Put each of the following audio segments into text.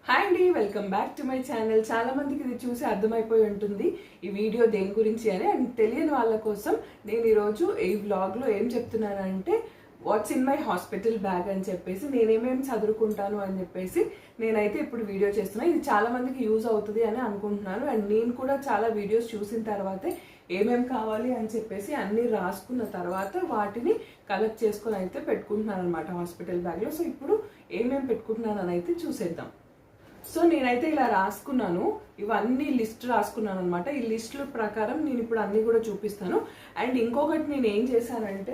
Hi అండి, welcome back to my channel. చాలా మందికి ఇది చూసి అర్థమైపోయి ఉంటుంది ఈ వీడియో దేని గురించి అని. అండ్ తెలియని వాళ్ళ కోసం నేను ఈరోజు ఈ వ్లాగ్లో ఏం చెప్తున్నానంటే what's in my hospital bag అని చెప్పేసి నేనేమేమి చదువుకుంటాను అని చెప్పేసి నేనైతే ఇప్పుడు వీడియో చేస్తున్నాను. ఇది చాలా మందికి యూజ్ అవుతుంది అని అనుకుంటున్నాను. అండ్ నేను కూడా చాలా వీడియోస్ చూసిన తర్వాతే ఏమేమి కావాలి అని చెప్పేసి అన్నీ రాసుకున్న తర్వాత వాటిని కలెక్ట్ చేసుకొని అయితే పెట్టుకుంటున్నాను అనమాట హాస్పిటల్ బ్యాగ్లో. సో ఇప్పుడు ఏమేమి పెట్టుకుంటున్నాను అని అయితే చూసేద్దాం. సో నేనైతే ఇలా రాసుకున్నాను, ఇవన్నీ లిస్ట్ రాసుకున్నాను అనమాట. ఈ లిస్టుల ప్రకారం నేను ఇప్పుడు అన్ని కూడా చూపిస్తాను. అండ్ ఇంకొకటి నేను ఏం చేశానంటే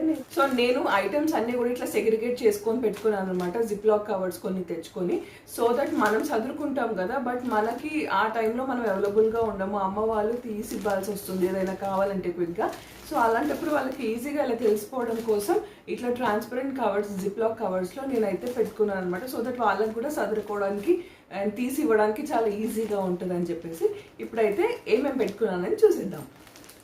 నేను ఐటమ్స్ అన్ని కూడా ఇట్లా సెగ్రిగేట్ చేసుకొని పెట్టుకున్నాను అనమాట. జిప్ లాక్ కవర్స్ కొన్ని తెచ్చుకొని, సో దట్ మనం చదువుకుంటాం కదా, బట్ మనకి ఆ టైంలో మనం అవైలబుల్గా ఉండము, అమ్మ వాళ్ళు తీసి ఇవ్వాల్సి వస్తుంది ఏదైనా కావాలంటే క్విక్గా. సో అలాంటప్పుడు వాళ్ళకి ఈజీగా ఇలా తెలిసిపోవడం కోసం ఇట్లా ట్రాన్స్పరెంట్ కవర్స్, జిప్ లాక్ కవర్స్లో నేనైతే పెట్టుకున్నాను అనమాట. సో దట్ వాళ్ళకి కూడా చదువుకోవడానికి అండ్ తీసి ఇవ్వడానికి చాలా ఈజీగా ఉంటుంది అని చెప్పేసి ఇప్పుడైతే ఏమేమి పెట్టుకున్నానని చూసేద్దాం.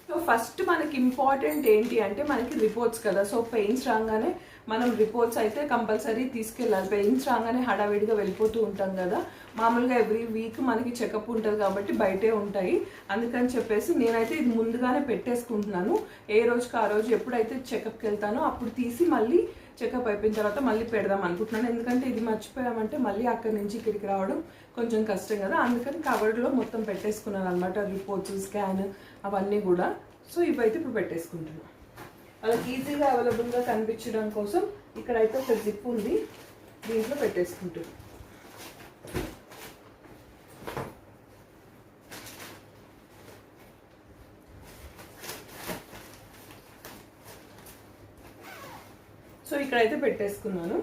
సో ఫస్ట్ మనకి ఇంపార్టెంట్ ఏంటి అంటే మనకి రిపోర్ట్స్ కదా. సో పెయిన్స్ రాగానే మనం రిపోర్ట్స్ అయితే కంపల్సరీ తీసుకెళ్ళాలి. పెయిన్స్ రాగానే హడావిడిగా వెళ్ళిపోతూ ఉంటాం కదా, మామూలుగా ఎవ్రీ వీక్ మనకి చెకప్ ఉంటుంది కాబట్టి బయటే ఉంటాయి. అందుకని చెప్పేసి నేనైతే ఇది ముందుగానే పెట్టేసుకుంటున్నాను. ఏ రోజుకి ఆ రోజు ఎప్పుడైతే చెకప్కి వెళ్తానో అప్పుడు తీసి మళ్ళీ చెకప్ అయిపోయిన తర్వాత మళ్ళీ పెడదాం అనుకుంటున్నాను. ఎందుకంటే ఇది మర్చిపోయామంటే మళ్ళీ అక్కడి నుంచి ఇక్కడికి రావడం కొంచెం కష్టం కదా, అందుకని కవర్లో మొత్తం పెట్టేసుకున్నాను అనమాట. రిపోర్ట్స్, స్కాన్ అవన్నీ కూడా. సో ఇవైతే ఇప్పుడు పెట్టేసుకుంటున్నాను వాళ్ళకి ఈజీగా అవైలబుల్గా కనిపించడం కోసం. ఇక్కడైతే ఒక జిప్ ఉంది, దీంట్లో పెట్టేసుకుంటున్నాను. సో ఇక్కడైతే పెట్టేసుకున్నాను.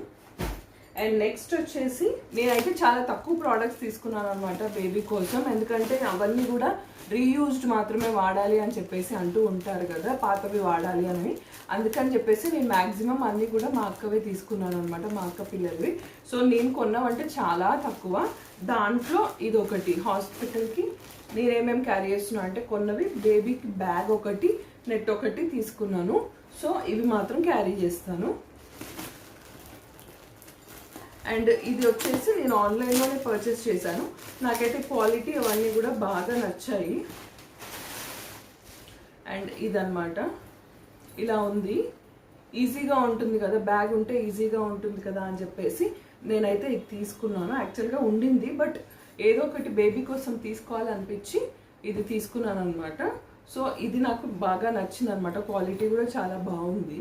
అండ్ నెక్స్ట్ వచ్చేసి నేనైతే చాలా తక్కువ ప్రోడక్ట్స్ తీసుకున్నాను అనమాట బేబీ కోసం. ఎందుకంటే అవన్నీ కూడా రీయూజ్డ్ మాత్రమే వాడాలి అని చెప్పేసి అంటూ ఉంటారు కదా, పాతవి వాడాలి అని. అందుకని చెప్పేసి నేను మ్యాక్సిమం అన్నీ కూడా మా అక్కవే తీసుకున్నాను అనమాట, మా అక్క పిల్లలవి. సో నేను కొన్నామంటే చాలా తక్కువ. దాంట్లో ఇది ఒకటి, హాస్పిటల్కి నేనేమేమి క్యారీ చేస్తున్నా అంటే కొన్నవి బేబీకి బ్యాగ్ ఒకటి, నెట్ ఒకటి తీసుకున్నాను. సో ఇవి మాత్రం క్యారీ చేస్తాను. అండ్ ఇది వచ్చేసి నేను ఆన్లైన్లోనే పర్చేస్ చేశాను. నాకైతే క్వాలిటీ అవన్నీ కూడా బాగా నచ్చాయి. అండ్ ఇదన్నమాట, ఇలా ఉంది. ఈజీగా ఉంటుంది కదా, బ్యాగ్ ఉంటే ఈజీగా ఉంటుంది కదా అని చెప్పేసి నేనైతే ఇది తీసుకున్నాను. యాక్చువల్గా ఉండింది, బట్ ఏదో ఒకటి బేబీ కోసం తీసుకోవాలనిపించి ఇది తీసుకున్నాను అనమాట. సో ఇది నాకు బాగా నచ్చింది అనమాట, క్వాలిటీ కూడా చాలా బాగుంది.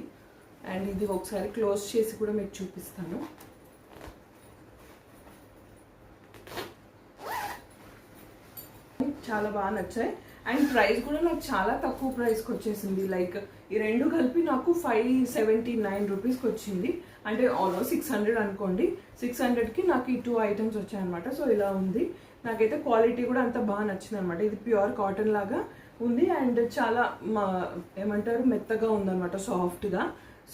అండ్ ఇది ఒకసారి క్లోజ్ చేసి కూడా మీకు చూపిస్తాను. చాలా బాగా నచ్చాయి. అండ్ ప్రైస్ కూడా నాకు చాలా తక్కువ ప్రైస్కి వచ్చేసింది. లైక్ ఈ రెండు కలిపి నాకు 579 రూపీస్కి వచ్చింది. అంటే ఆల్మోస్ట్ 600 అనుకోండి. 600కి నాకు ఈ 2 ఐటమ్స్ వచ్చాయన్నమాట. సో ఇలా ఉంది. నాకైతే క్వాలిటీ కూడా అంత బాగా నచ్చింది అనమాట. ఇది ప్యూర్ కాటన్ లాగా ఉంది అండ్ చాలా ఏమంటారు మెత్తగా ఉందన్నమాట, సాఫ్ట్గా.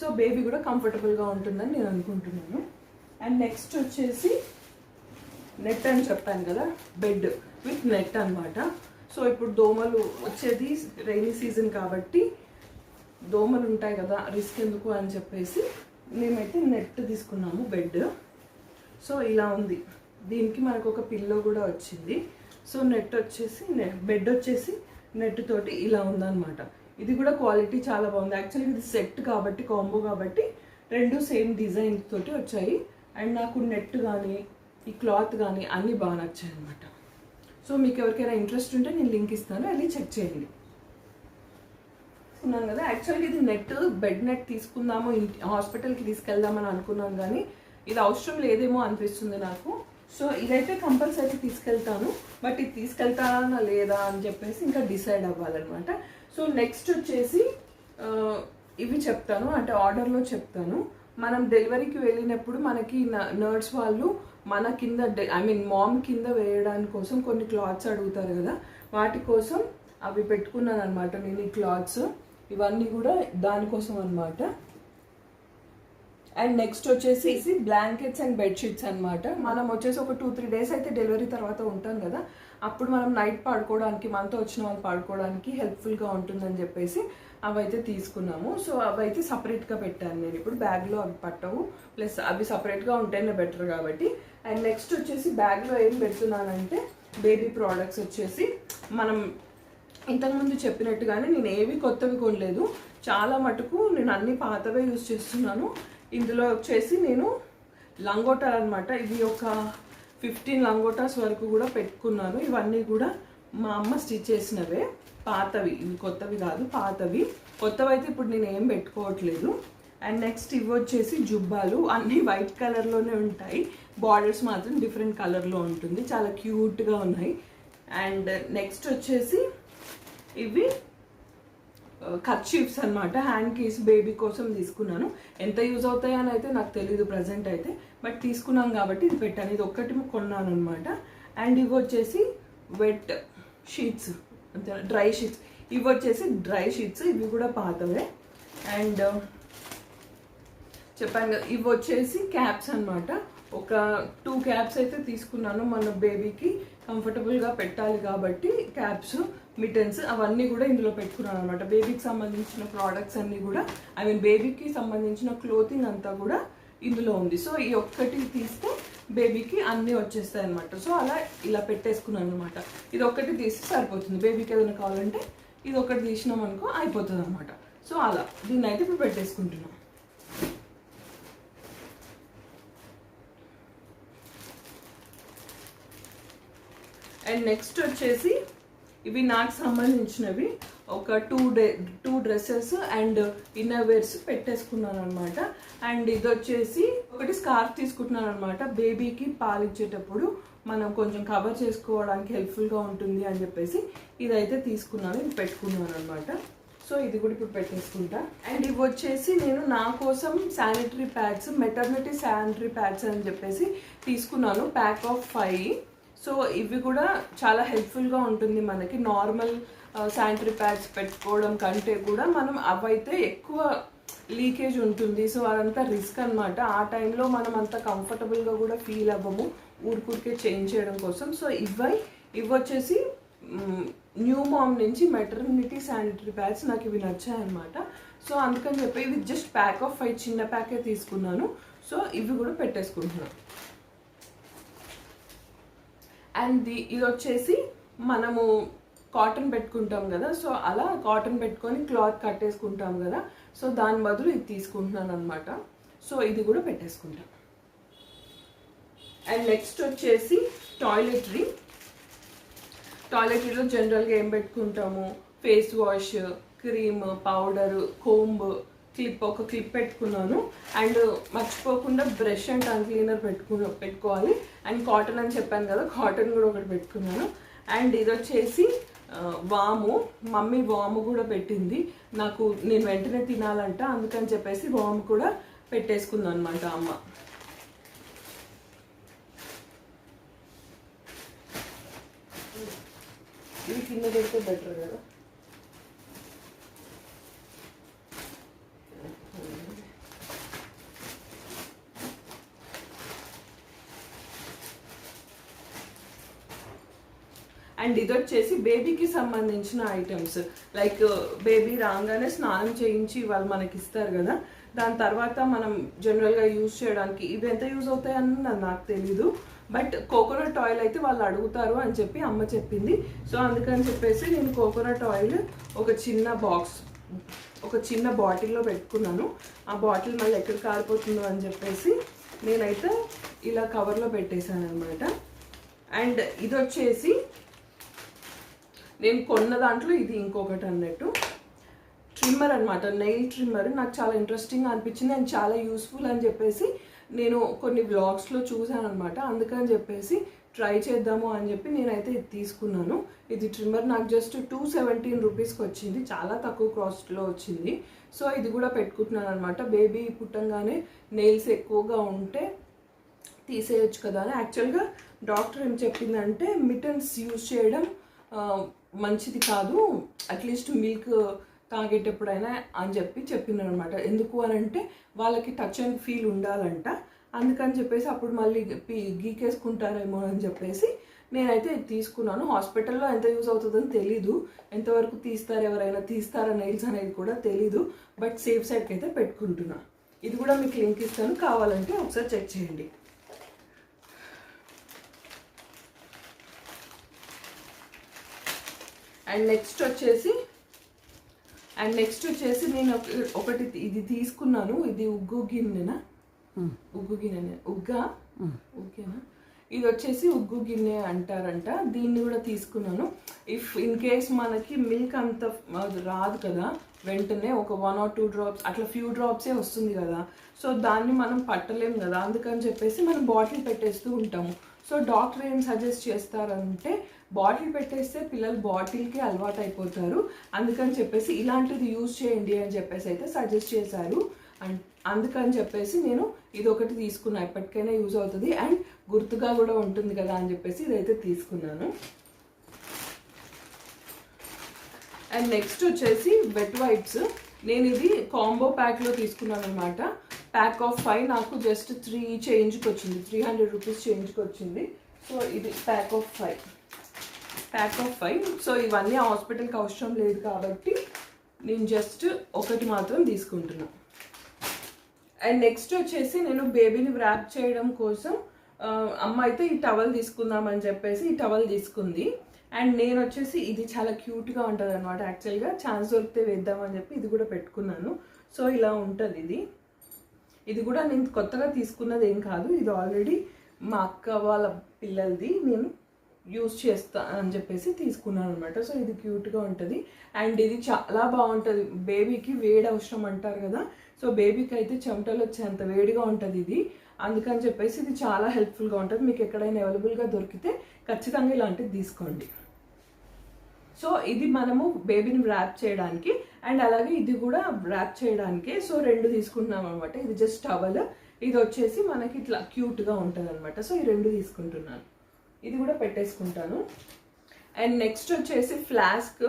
సో బేబీ కూడా కంఫర్టబుల్గా ఉంటుందని నేను అనుకుంటున్నాను. అండ్ నెక్స్ట్ వచ్చేసి నెట్ అని చెప్పాను కదా, బెడ్ విత్ నెట్ అనమాట. సో ఇప్పుడు దోమలు వచ్చేది రైనీ సీజన్ కాబట్టి దోమలు ఉంటాయి కదా, రిస్క్ ఎందుకు అని చెప్పేసి మేమైతే నెట్ తీసుకున్నాము, బెడ్. సో ఇలా ఉంది. దీనికి మనకు ఒక పిల్లో కూడా వచ్చింది. సో నెట్ వచ్చేసి బెడ్ వచ్చేసి నెట్ తోటి ఇలా ఉందన్నమాట. ఇది కూడా క్వాలిటీ చాలా బాగుంది. యాక్చువల్లీ ఇది సెట్ కాబట్టి, కాంబో కాబట్టి రెండు సేమ్ డిజైన్ తోటి వచ్చాయి. అండ్ నాకు నెట్ కానీ ఈ క్లాత్ కానీ అన్నీ బాగా నచ్చాయి అనమాట. సో మీకు ఎవరికైనా ఇంట్రెస్ట్ ఉంటే నేను లింక్ ఇస్తాను, వెళ్ళి చెక్ చేయండి. ఉన్నాను కదా, యాక్చువల్గా ఇది నెట్, బెడ్ నెట్ తీసుకుందాము, హాస్పిటల్కి తీసుకెళ్దామని అనుకున్నాను, కానీ ఇది అవసరం లేదేమో అనిపిస్తుంది నాకు. సో ఇదైతే కంపల్సరీ తీసుకెళ్తాను, బట్ ఇది తీసుకెళ్తానా లేదా అని చెప్పేసి ఇంకా డిసైడ్ అవ్వాలన్నమాట. సో నెక్స్ట్ వచ్చేసి ఇవి చెప్తాను, అంటే ఆర్డర్లో చెప్తాను. మనం డెలివరీకి వెళ్ళినప్పుడు మనకి నర్స్ వాళ్ళు మన కింద మామ్ కింద వేయడానికి కోసం కొన్ని క్లాత్స్ అడుగుతారు కదా, వాటి కోసం అవి పెట్టుకున్నాను అనమాట నేను. ఈ క్లాత్స్ ఇవన్నీ కూడా దానికోసం అనమాట. అండ్ నెక్స్ట్ వచ్చేసి బ్లాంకెట్స్ అండ్ బెడ్షీట్స్ అనమాట. మనం వచ్చేసి ఒక 2-3 డేస్ అయితే డెలివరీ తర్వాత ఉంటాం కదా, అప్పుడు మనం నైట్ పడుకోవడానికి, మనతో వచ్చిన వాళ్ళు పడుకోవడానికి హెల్ప్ఫుల్గా ఉంటుందని చెప్పేసి అవైతే తీసుకున్నాము. సో అవైతే సపరేట్గా పెట్టాను నేను. ఇప్పుడు బ్యాగ్లో అవి పట్టవు, ప్లస్ అవి సపరేట్గా ఉంటేనే బెటర్ కాబట్టి. అండ్ నెక్స్ట్ వచ్చేసి బ్యాగ్లో ఏం పెడుతున్నానంటే బేబీ ప్రోడక్ట్స్ వచ్చేసి మనం ఇంతకుముందు చెప్పినట్టుగానే నేను ఏవి కొత్తవి కొనలేదు, చాలా మటుకు నేను అన్ని పాతవే యూజ్ చేస్తున్నాను. ఇందులో వచ్చేసి నేను లంగోటాలు అనమాట, ఇవి ఒక 15 లంగోటాస్ వరకు కూడా పెట్టుకున్నాను. ఇవన్నీ కూడా మా అమ్మ స్టిచ్ చేసినవే, పాతవి, ఇవి కొత్తవి కాదు, పాతవి. కొత్తవి అయితే ఇప్పుడు నేను ఏం పెట్టుకోవట్లేదు. అండ్ నెక్స్ట్ ఇవి వచ్చేసి జుబ్బాలు, అన్నీ వైట్ కలర్లోనే ఉంటాయి, బార్డర్స్ మాత్రం డిఫరెంట్ కలర్లో ఉంటుంది, చాలా క్యూట్గా ఉన్నాయి. అండ్ నెక్స్ట్ వచ్చేసి ఇవి కర్చీఫ్స్ అనమాట, హ్యాండ్ కీస్ బేబీ కోసం తీసుకున్నాను. ఎంత యూజ్ అవుతాయో అని అయితే నాకు తెలీదు ప్రజెంట్ అయితే, బట్ తీసుకున్నాను కాబట్టి ఇది పెట్టాను. ఇది ఒక్కటి కొన్నాను అనమాట. అండ్ ఇవి వచ్చేసి వెట్ షీట్స్, డ్రై షీట్స్, ఇవి వచ్చేసి డ్రై షీట్స్, ఇవి కూడా పాతవే. అండ్ చెప్పాను కదా, ఇవి వచ్చేసి క్యాప్స్ అనమాట, ఒక 2 క్యాప్స్ అయితే తీసుకున్నాను. మన బేబీకి కంఫర్టబుల్గా పెట్టాలి కాబట్టి క్యాప్స్, మిటన్స్ అవన్నీ కూడా ఇందులో పెట్టుకున్నాను అనమాట. బేబీకి సంబంధించిన ప్రోడక్ట్స్ అన్నీ కూడా, ఐ మీన్ బేబీకి సంబంధించిన క్లోతింగ్ అంతా కూడా ఇందులో ఉంది. సో ఈ ఒక్కటి తీస్తే బేబీకి అన్నీ వచ్చేస్తాయి అనమాట. సో అలా ఇలా పెట్టేసుకున్నాను అనమాట. ఇది ఒక్కటి తీస్తే సరిపోతుంది, బేబీకి ఏదైనా కావాలంటే ఇది ఒకటి తీసినాం అనుకో అయిపోతుంది అనమాట. సో అలా దీన్ని అయితే ఇప్పుడు పెట్టేసుకుంటున్నాం. అండ్ నెక్స్ట్ వచ్చేసి ఇవి నాకు సంబంధించినవి ఒక 2 డ్రెస్సెస్ అండ్ ఇన్నర్ వేర్స్ పెట్టేసుకున్నాను అనమాట. అండ్ ఇది వచ్చేసి ఒకటి స్కార్ఫ్ తీసుకుంటున్నాను అనమాట, బేబీకి పాలు ఇచ్చేటప్పుడు మనం కొంచెం కవర్ చేసుకోవడానికి హెల్ప్ఫుల్గా ఉంటుంది అని చెప్పేసి ఇదైతే తీసుకున్నాను, ఇది పెట్టుకున్నాను అనమాట. సో ఇది కూడా ఇప్పుడు పెట్టేసుకుంటా. అండ్ ఇవి వచ్చేసి నేను నా కోసం sanitary pads, maternity sanitary pads అని చెప్పేసి తీసుకున్నాను, ప్యాక్ ఆఫ్ 5. సో ఇవి కూడా చాలా హెల్ప్ఫుల్గా ఉంటుంది మనకి. నార్మల్ శానిటరీ ప్యాడ్స్ పెట్టుకోవడం కంటే కూడా మనం అవైతే ఎక్కువ లీకేజ్ ఉంటుంది, సో అదంతా రిస్క్ అనమాట. ఆ టైంలో మనం అంత కంఫర్టబుల్గా కూడా ఫీల్ అవ్వము ఊరికే చేంజ్ చేయడం కోసం. సో ఇవి వచ్చేసి న్యూ మామ్ నుంచి మెటర్నిటీ శానిటరీ ప్యాడ్స్, నాకు ఇవి నచ్చాయన్నమాట. సో అందుకని చెప్పి ఇవి జస్ట్ ప్యాక్ ఆఫ్ 5 చిన్న ప్యాకే తీసుకున్నాను. సో ఇవి కూడా పెట్టేసుకుంటున్నాను. అండ్ ఇది వచ్చేసి మనము కాటన్ పెట్టుకుంటాం కదా, సో అలా కాటన్ పెట్టుకొని క్లాత్ కట్టేసుకుంటాం కదా, సో దాని బదులు ఇది తీసుకుంటున్నాను అనమాట. సో ఇది కూడా పెట్టేసుకుంటాం. అండ్ నెక్స్ట్ వచ్చేసి టాయిలెటరీలో జనరల్గా ఏం పెట్టుకుంటాము, face wash, cream, powder, comb, ఒక క్లిప్ పెట్టుకున్నాను. అండ్ మర్చిపోకుండా బ్రష్ అండ్ టంగ్ క్లీనర్ పెట్టుకోవాలి. అండ్ కాటన్ అని చెప్పాను కదా, కాటన్ కూడా ఒకటి పెట్టుకున్నాను. అండ్ ఇది వచ్చేసి వాము, మమ్మీ వాము కూడా పెట్టింది నాకు, నేను వెంటనే తినాలంట, అందుకని చెప్పేసి వాము కూడా పెట్టేసుకుందాం అనమాట అమ్మ. ఇది కింద పెడితే బెటర్ కదా. అండ్ ఇది వచ్చేసి బేబీకి సంబంధించిన ఐటమ్స్, లైక్ బేబీ రాగానే స్నానం చేయించి వాళ్ళు మనకి ఇస్తారు కదా, దాని తర్వాత మనం జనరల్గా యూజ్ చేయడానికి ఇవి ఎంత యూజ్ అవుతాయని నాకు తెలీదు, బట్ కోకోనట్ ఆయిల్ అయితే వాళ్ళు అడుగుతారు అని చెప్పి అమ్మ చెప్పింది. సో అందుకని చెప్పేసి నేను కోకోనట్ ఆయిల్ ఒక చిన్న బాటిల్లో పెట్టుకున్నాను. ఆ బాటిల్ మళ్ళీ ఎక్కడ కారిపోతుందో అని చెప్పేసి నేనైతే ఇలా కవర్లో పెట్టేశాను అనమాట. అండ్ ఇది వచ్చేసి నేను కొన్న దాంట్లో ఇది ఇంకొకటి అన్నట్టు ట్రిమ్మర్ అనమాట, నెయిల్ ట్రిమ్మర్. నాకు చాలా ఇంట్రెస్టింగ్గా అనిపించింది అండ్ చాలా యూస్ఫుల్ అని చెప్పేసి నేను కొన్ని వ్లాగ్స్లో చూసాను అనమాట, అందుకని చెప్పేసి ట్రై చేద్దాము అని చెప్పి నేనైతే ఇది తీసుకున్నాను. ఇది ట్రిమ్మర్ నాకు జస్ట్ 217 రూపీస్కి వచ్చింది, చాలా తక్కువ కాస్ట్లో వచ్చింది. సో ఇది కూడా పెట్టుకుంటున్నాను అనమాట. బేబీ పుట్టంగానే నెయిల్స్ ఎక్కువగా ఉంటే తీసేయచ్చు కదా అని. యాక్చువల్గా డాక్టర్ ఏం చెప్పిందంటే మిటన్స్ యూజ్ చేయడం మంచిది కాదు, అట్లీస్ట్ మిల్క్ తాగేటప్పుడైనా అని చెప్పి చెప్పింది అనమాట. ఎందుకు అని అంటే వాళ్ళకి టచ్ అండ్ ఫీల్ ఉండాలంట, అందుకని చెప్పేసి అప్పుడు మళ్ళీ గీకేసుకుంటారేమో అని చెప్పేసి నేనైతే తీసుకున్నాను. హాస్పిటల్లో ఎంత యూజ్ అవుతుందని తెలీదు, ఎంతవరకు ఎవరైనా తీస్తారా నెయిల్స్ అనేది కూడా తెలీదు, బట్ సేఫ్ సైడ్కి అయితే పెట్టుకుంటున్నా. ఇది కూడా మీకు లింక్ ఇస్తాను, కావాలంటే ఒకసారి చెక్ చేయండి. అండ్ నెక్స్ట్ వచ్చేసి నేను ఒకటి ఇది తీసుకున్నాను. ఇది ఉగ్గు గిన్నెనా, ఉగ్గేనా, ఇది వచ్చేసి ఉగ్గు గిన్నె అంటారంట. దీన్ని కూడా తీసుకున్నాను. ఇఫ్ ఇన్ కేస్ మనకి మిల్క్ అంత రాదు కదా వెంటనే, ఒక 1 or 2 drops అట్లా ఫ్యూ డ్రాప్సే వస్తుంది కదా. సో దాన్ని మనం పట్టలేం కదా, అందుకని చెప్పేసి మనం బాటిల్ పెట్టేస్తూ ఉంటాము. సో డాక్టర్ ఏం సజెస్ట్ చేస్తారంటే బాటిల్ పెట్టేస్తే పిల్లలు బాటిల్కి అలవాటు అయిపోతారు, అందుకని చెప్పేసి ఇలాంటిది యూజ్ చేయండి అని చెప్పేసి అయితే సజెస్ట్ చేశారు. అండ్ అందుకని చెప్పేసి నేను ఇది ఒకటి తీసుకున్నా, ఎప్పటికైనా యూజ్ అవుతుంది అండ్ గుర్తుగా కూడా ఉంటుంది కదా అని చెప్పేసి ఇదైతే తీసుకున్నాను. అండ్ నెక్స్ట్ వచ్చేసి వెట్ వైప్స్. నేను ఇది కాంబో ప్యాక్లో తీసుకున్నాను అనమాట. ప్యాక్ ఆఫ్ 5 నాకు జస్ట్ 3 చేంజ్కి వచ్చింది, 300 రూపీస్ చేంజ్కి వచ్చింది. సో ఇది ప్యాక్ ఆఫ్ 5. సో ఇవన్నీ హాస్పిటల్కి అవసరం లేదు కాబట్టి నేను జస్ట్ ఒకటి మాత్రం తీసుకుంటున్నాను. అండ్ నెక్స్ట్ వచ్చేసి నేను బేబీని ర్యాప్ చేయడం కోసం అమ్మ అయితే ఈ టవల్ తీసుకుందామని చెప్పేసి ఈ టవల్ తీసుకుంది. అండ్ నేను వచ్చేసి ఇది చాలా క్యూట్గా ఉంటుంది అనమాట. యాక్చువల్గా ఛాన్స్ దొరికితే వేద్దామని చెప్పి ఇది కూడా పెట్టుకున్నాను. సో ఇలా ఉంటుంది. ఇది కూడా నేను కొత్తగా తీసుకున్నది ఏం కాదు, ఇది ఆల్రెడీ మా అక్క వాళ్ళ పిల్లలది నేను యూజ్ చేస్తా అని చెప్పేసి తీసుకున్నాను అనమాట. సో ఇది క్యూట్గా ఉంటుంది అండ్ ఇది చాలా బాగుంటుంది. బేబీకి వేడి అవసరం అంటారు కదా, సో బేబీకి అయితే చెమటలు వచ్చేంత వేడిగా ఉంటుంది ఇది, అందుకని చెప్పేసి ఇది చాలా హెల్ప్ఫుల్గా ఉంటుంది. మీకు ఎక్కడైనా అవైలబుల్గా దొరికితే ఖచ్చితంగా ఇలాంటిది తీసుకోండి. సో ఇది మనము బేబీని ర్యాప్ చేయడానికి అండ్ అలాగే ఇది కూడా ర్యాప్ చేయడానికి. సో 2 తీసుకుంటున్నాం అనమాట. ఇది జస్ట్ టవల్, ఇది వచ్చేసి మనకి ఇట్లా క్యూట్గా ఉంటుంది అనమాట. సో ఈ 2 తీసుకుంటున్నాను, ఇది కూడా పెట్టేసుకుంటాను. అండ్ నెక్స్ట్ వచ్చేసి ఫ్లాస్క్.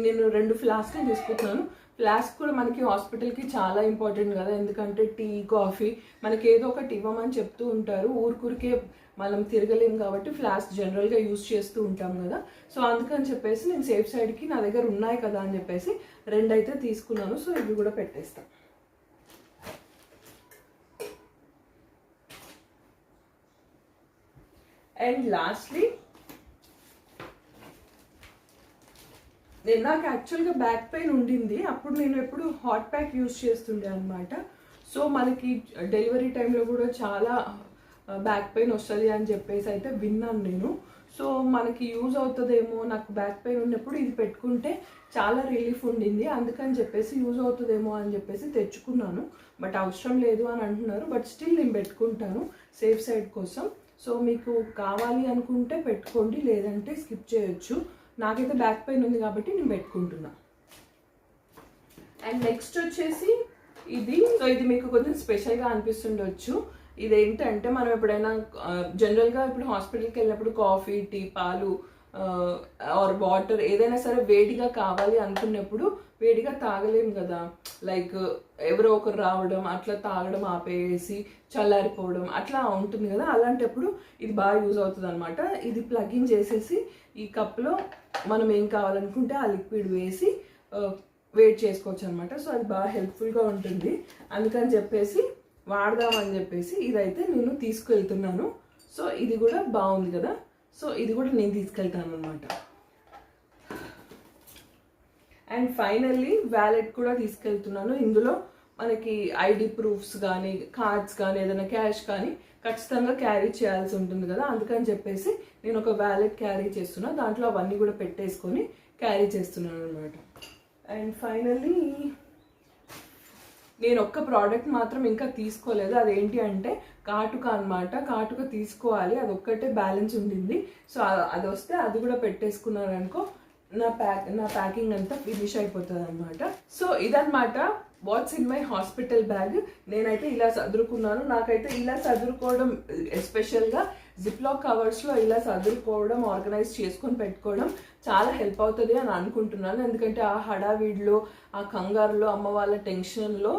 నేను 2 ఫ్లాస్క్ని తీసుకుంటున్నాను. ఫ్లాస్క్ కూడా మనకి హాస్పిటల్కి చాలా ఇంపార్టెంట్ కదా, ఎందుకంటే టీ కాఫీ మనకి ఏదో ఒకటి ఇవ్వమని చెప్తూ ఉంటారు. ఊరికే మనం తిరగలేం కాబట్టి ఫ్లాస్క్ జనరల్గా యూజ్ చేస్తూ ఉంటాం కదా. సో అందుకని చెప్పేసి నేను సేఫ్ సైడ్కి నా దగ్గర ఉన్నాయి కదా అని చెప్పేసి 2 అయితే తీసుకున్నాను. సో ఇవి కూడా పెట్టేస్తాను. అండ్ లాస్ట్లీ నాకు యాక్చువల్గా బ్యాక్ పెయిన్ ఉండింది, అప్పుడు నేను ఎప్పుడు హాట్ ప్యాక్ యూజ్ చేస్తుండే అనమాట. సో మనకి డెలివరీ టైంలో కూడా చాలా బ్యాక్ పెయిన్ వస్తుంది అని చెప్పేసి అయితే విన్నాను నేను. సో మనకి యూజ్ అవుతుందేమో, నాకు బ్యాక్ పెయిన్ ఉన్నప్పుడు ఇది పెట్టుకుంటే చాలా రిలీఫ్ ఉండింది, అందుకని చెప్పేసి యూజ్ అవుతుందేమో అని చెప్పేసి తెచ్చుకున్నాను. బట్ అవసరం లేదు అని అంటున్నారు, బట్ స్టిల్ నేను పెట్టుకుంటాను సేఫ్ సైడ్ కోసం. సో మీకు కావాలి అనుకుంటే పెట్టుకోండి, లేదంటే స్కిప్ చేయొచ్చు. నాకైతే బ్యాక్ పెయిన్ ఉంది కాబట్టి నేను పెట్టుకుంటున్నా. అండ్ నెక్స్ట్ వచ్చేసి ఇది. సో ఇది మీకు కొంచెం స్పెషల్గా అనిపిస్తుండొచ్చు. ఇదేంటంటే మనం ఎప్పుడైనా జనరల్గా ఇప్పుడు హాస్పిటల్కి వెళ్ళినప్పుడు కాఫీ, టీ, పాలు ఆర్ వాటర్ ఏదైనా సరే వేడిగా కావాలి అనుకున్నప్పుడు వేడిగా తాగలేము కదా, లైక్ ఎవరో ఒకరు రావడం అట్లా తాగడం ఆపేసి చల్లారిపోవడం అట్లా ఉంటుంది కదా. అలాంటప్పుడు ఇది బాగా యూజ్ అవుతుంది అనమాట. ఇది ప్లగ్ ఇన్ చేసేసి ఈ కప్లో మనం ఏం కావాలనుకుంటే ఆ లిక్విడ్ వేసి వేడి చేసుకోవచ్చు అనమాట. సో అది బాగా హెల్ప్ఫుల్గా ఉంటుంది, అందుకని చెప్పేసి వాడదామని చెప్పేసి ఇదైతే నేను తీసుకెళ్తున్నాను. సో ఇది కూడా బాగుంది కదా, సో ఇది కూడా నేను తీసుకెళ్తాను అనమాట. అండ్ ఫైనల్లీ వ్యాలెట్ కూడా తీసుకెళ్తున్నాను. ఇందులో మనకి ఐడి ప్రూఫ్స్ కానీ కార్డ్స్ కానీ ఏదైనా క్యాష్ కానీ ఖచ్చితంగా క్యారీ చేయాల్సి ఉంటుంది కదా, అందుకని చెప్పేసి నేను ఒక వ్యాలెట్ క్యారీ చేస్తున్నా. దాంట్లో అవన్నీ కూడా పెట్టేసుకొని క్యారీ చేస్తున్నాను అనమాట. అండ్ ఫైనల్లీ నేను ఒక్క ప్రోడక్ట్ మాత్రం ఇంకా తీసుకోలేదు, అదేంటి అంటే కాటుక అనమాట. కాటుక తీసుకోవాలి, అది ఒక్కటే బ్యాలెన్స్ ఉండింది. సో అది వస్తే అది కూడా పెట్టేసుకున్నాను అనుకో, నా ప్యాకింగ్ అంతా ఫినిష్ అయిపోతుంది అనమాట. సో ఇదనమాట what's in my hospital bag. నేనైతే ఇలా సదురుకున్నాను. నాకైతే ఇలా సదురుకోవడం, ఎస్పెషల్గా జిప్లాక్ కవర్స్లో ఇలా సదురుకోవడం, ఆర్గనైజ్ చేసుకొని పెట్టుకోవడం చాలా హెల్ప్ అవుతుంది అని అనుకుంటున్నాను. ఎందుకంటే ఆ హడావిడిలో, ఆ కంగారులో, అమ్మ వాళ్ళ టెన్షన్లో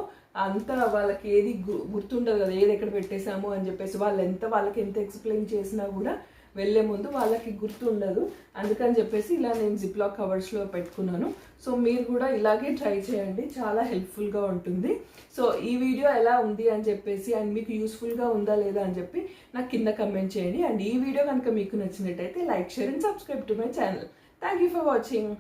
అంతా వాళ్ళకి ఏది గుర్తుండదు కదా, ఏది ఎక్కడ పెట్టేశాము అని చెప్పేసి వాళ్ళకి ఎంత ఎక్స్ప్లెయిన్ చేసినా కూడా వెళ్ళే ముందు వాళ్ళకి గుర్తుండదు. అందుకని చెప్పేసి ఇలా నేను జిప్లాక్ కవర్స్లో పెట్టుకున్నాను. సో మీరు కూడా ఇలాగే ట్రై చేయండి, చాలా హెల్ప్ఫుల్గా ఉంటుంది. సో ఈ వీడియో ఎలా ఉంది అని చెప్పేసి అండ్ మీకు యూస్ఫుల్గా ఉందా లేదా అని చెప్పి నాకు కింద కమెంట్ చేయండి. అండ్ ఈ వీడియో కనుక మీకు నచ్చినట్టయితే like, share and subscribe to my channel. Thank you for watching.